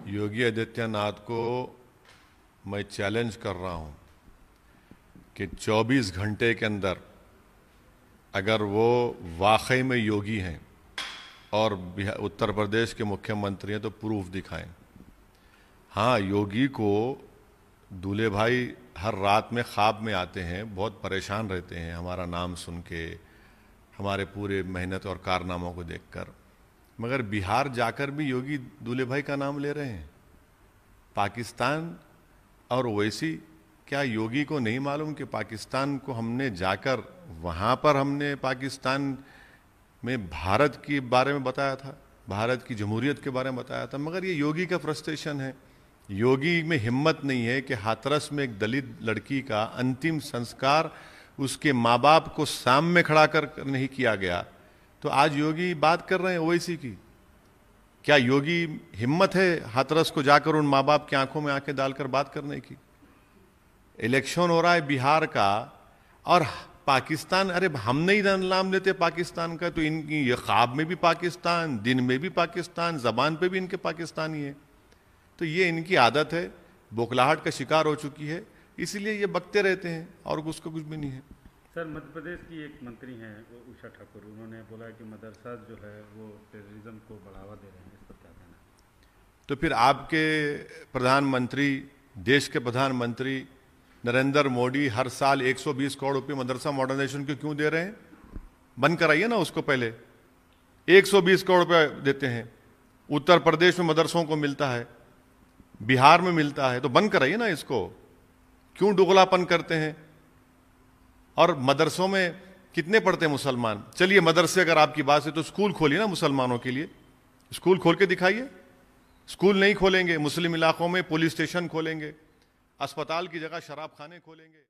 योगी आदित्यनाथ को मैं चैलेंज कर रहा हूं कि 24 घंटे के अंदर अगर वो वाकई में योगी हैं और उत्तर प्रदेश के मुख्यमंत्री हैं तो प्रूफ दिखाएं। हाँ, योगी को दूल्हे भाई हर रात में ख्वाब में आते हैं, बहुत परेशान रहते हैं हमारा नाम सुन के, हमारे पूरे मेहनत और कारनामों को देखकर। मगर बिहार जाकर भी योगी दूल्हे भाई का नाम ले रहे हैं। पाकिस्तान और ओवैसी, क्या योगी को नहीं मालूम कि पाकिस्तान को हमने जाकर वहाँ पर हमने पाकिस्तान में भारत के बारे में बताया था, भारत की जमहूरियत के बारे में बताया था। मगर ये योगी का फ्रस्ट्रेशन है। योगी में हिम्मत नहीं है कि हाथरस में एक दलित लड़की का अंतिम संस्कार उसके माँ बाप को सामने खड़ा कर नहीं किया गया, तो आज योगी बात कर रहे हैं ओवैसी की। क्या योगी हिम्मत है हाथरस को जाकर उन माँ बाप की आंखों में आंखें डालकर बात करने की? इलेक्शन हो रहा है बिहार का और पाकिस्तान, अरे हम नहीं नाम लेते पाकिस्तान का, तो इनकी ये ख्वाब में भी पाकिस्तान, दिन में भी पाकिस्तान, जबान पे भी इनके पाकिस्तानी है। तो ये इनकी आदत है, बौखलाहट का शिकार हो चुकी है, इसीलिए ये बकते रहते हैं और उसको कुछ भी नहीं है। सर, मध्य प्रदेश की एक मंत्री हैं उषा ठाकुर, उन्होंने बोला कि मदरसा जो है वो टेररिज्म को बढ़ावा दे रहे हैं, इस पर क्या कहना? तो फिर आपके प्रधानमंत्री, देश के प्रधानमंत्री नरेंद्र मोदी हर साल 120 करोड़ रुपए मदरसा मॉडर्नाइजेशन को क्यों दे रहे हैं? बंद कराइए ना उसको। पहले 120 करोड़ रुपए देते हैं, उत्तर प्रदेश में मदरसों को मिलता है, बिहार में मिलता है, तो बंद कराइए ना इसको। क्यों दोगलापन करते हैं? और मदरसों में कितने पढ़ते हैं मुसलमान? चलिए, मदरसे अगर आपकी बात है तो स्कूल खोलिए ना मुसलमानों के लिए, स्कूल खोल के दिखाइए। स्कूल नहीं खोलेंगे, मुस्लिम इलाकों में पुलिस स्टेशन खोलेंगे, अस्पताल की जगह शराब खाने खोलेंगे।